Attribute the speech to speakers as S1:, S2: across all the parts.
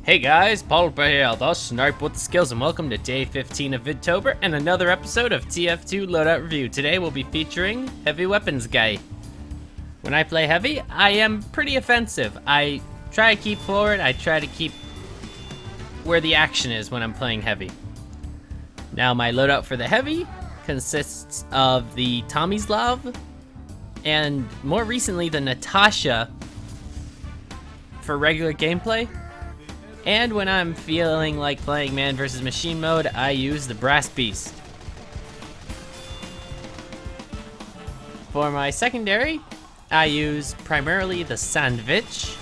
S1: Hey guys, PaulPer here, the Snipe with the Skills, and welcome to day 15 of VidTober and another episode of TF2 Loadout Review. Today we'll be featuring Heavy Weapons Guy. When I play Heavy, I am pretty offensive. I try to keep forward, I try to keep where the action is when I'm playing Heavy. Now my loadout for the Heavy consists of the Tomislav and more recently the Natasha for regular gameplay. And when I'm feeling like playing man versus machine mode, I use the Brass Beast. For my secondary, I use primarily the Sandwich,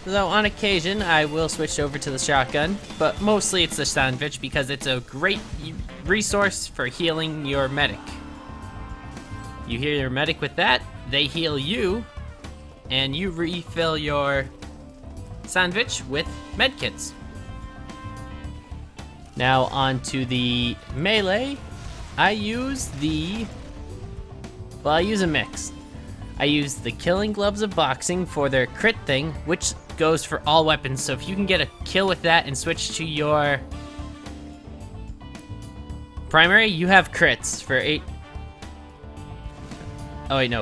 S1: though on occasion I will switch over to the shotgun, but mostly it's the Sandwich because it's a great resource for healing your medic. You heal your medic with that, they heal you, and you refill your Sandwich with medkits. Now onto the melee. I use a mix. I use the Killing Gloves of Boxing for their crit thing, which goes for all weapons. So if you can get a kill with that and switch to your primary, you have crits for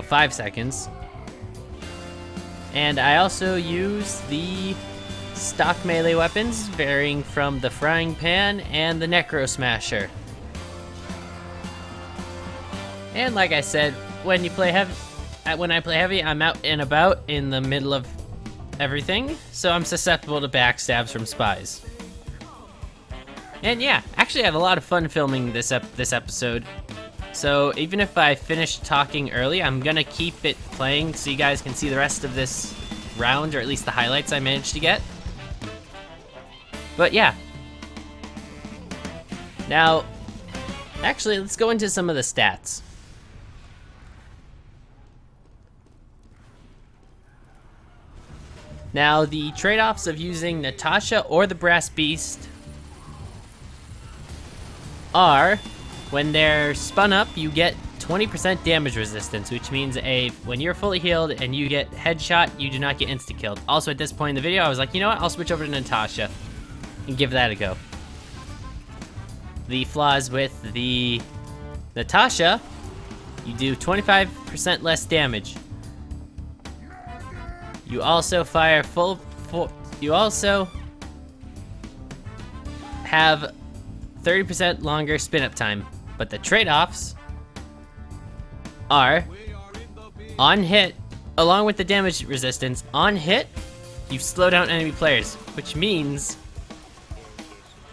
S1: 5 seconds. And I also use the stock melee weapons, varying from the Frying Pan and the Necro Smasher. And like I said, when I play Heavy, I'm out and about in the middle of everything, so I'm susceptible to backstabs from spies. And yeah, actually I have a lot of fun filming this episode. So even if I finish talking early, I'm gonna keep it playing so you guys can see the rest of this round, or at least the highlights I managed to get. But yeah. Now, actually, let's go into some of the stats. Now, the trade-offs of using Natasha or the Brass Beast are, when they're spun up, you get 20% damage resistance, which means when you're fully healed and you get headshot, you do not get insta-killed. Also, at this point in the video, I was like, you know what, I'll switch over to Natasha and give that a go. The flaws with the Natasha, you do 25% less damage. You also fire you also have 30% longer spin-up time. But the trade-offs are, on hit, along with the damage resistance, on hit, you slow down enemy players, which means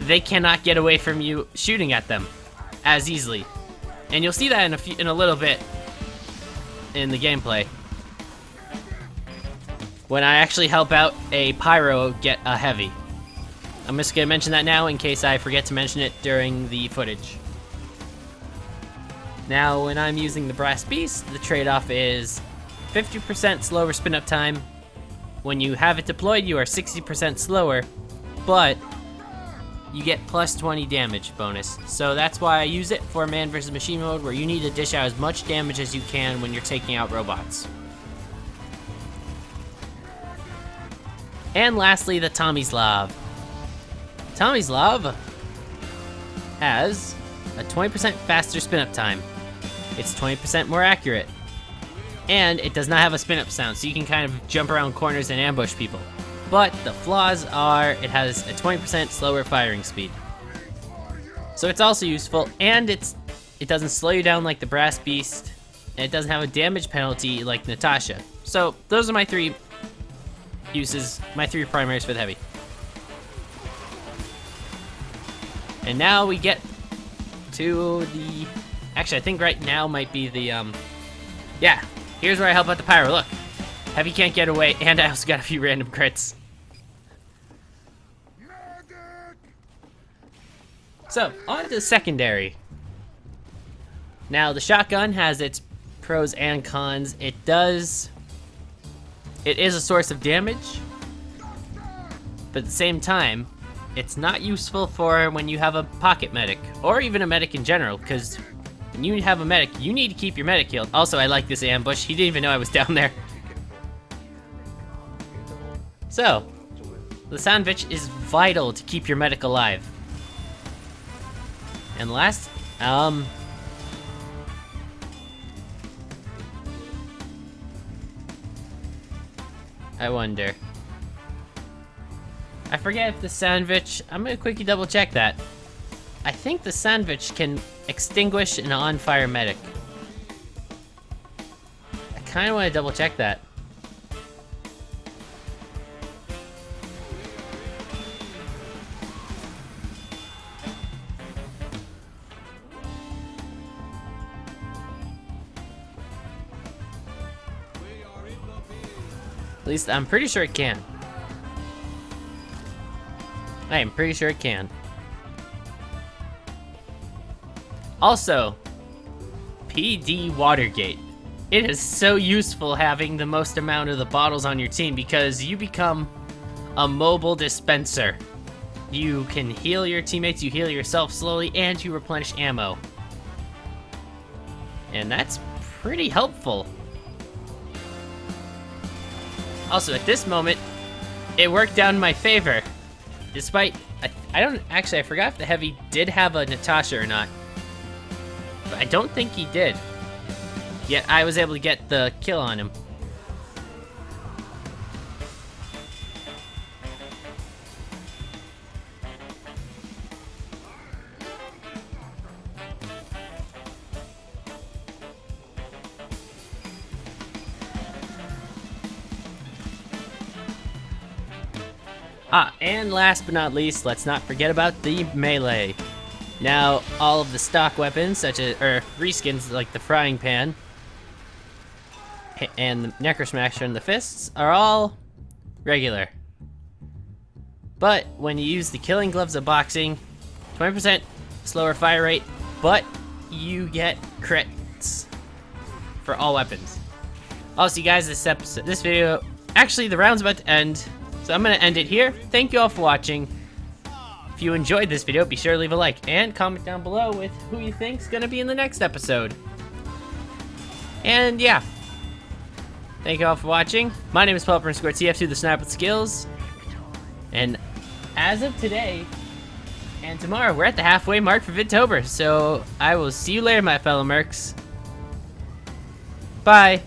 S1: they cannot get away from you shooting at them as easily. And you'll see that in a little bit in the gameplay, when I actually help out a pyro get a heavy. I'm just gonna mention that now in case I forget to mention it during the footage. Now, when I'm using the Brass Beast, the trade-off is 50% slower spin-up time. When you have it deployed, you are 60% slower, but you get plus 20 damage bonus. So that's why I use it for man versus machine mode, where you need to dish out as much damage as you can when you're taking out robots. And lastly, the Tomislav. Tomislav has a 20% faster spin-up time. It's 20% more accurate. And it does not have a spin-up sound, so you can kind of jump around corners and ambush people. But the flaws are, it has a 20% slower firing speed. So it's also useful, and it doesn't slow you down like the Brass Beast, and it doesn't have a damage penalty like Natasha. So those are my three uses, my three primaries for the Heavy. And now we get to the... Actually, I think right now might be the, yeah, here's where I help out the pyro. Look, Heavy can't get away, and I also got a few random crits. So, on to secondary. Now, the shotgun has its pros and cons. It is a source of damage, but at the same time, it's not useful for when you have a pocket medic, or even a medic in general, because when you have a medic, you need to keep your medic healed. Also, I like this ambush. He didn't even know I was down there. So, The sandwich is vital to keep your medic alive. And last, I wonder. I forget if the sandwich, I'm gonna quickly double check that. I think the sandwich can extinguish an on-fire medic. I kinda wanna double check that. At least I'm pretty sure it can. I am pretty sure it can. Also, PD Watergate. It is so useful having the most amount of the bottles on your team because you become a mobile dispenser. You can heal your teammates, you heal yourself slowly, and you replenish ammo. And that's pretty helpful. Also, at this moment, it worked out in my favor. Despite, I forgot if the Heavy did have a Natasha or not. But I don't think he did. Yet I was able to get the kill on him. And last but not least, let's not forget about the melee. Now, all of the stock weapons, such as, reskins like the frying pan, and the Necro Smasher and the fists, are all regular. But when you use the killing gloves of boxing, 20% slower fire rate, but you get crits for all weapons. Also, you guys, this video, actually the round's about to end, so I'm gonna end it here. Thank you all for watching. If you enjoyed this video, be sure to leave a like and comment down below with who you think's gonna be in the next episode. And yeah, thank you all for watching. My name is PaulPer _ TF2, the Sniper with Skills. And as of today and tomorrow, we're at the halfway mark for VidTober. So I will see you later, my fellow Mercs. Bye.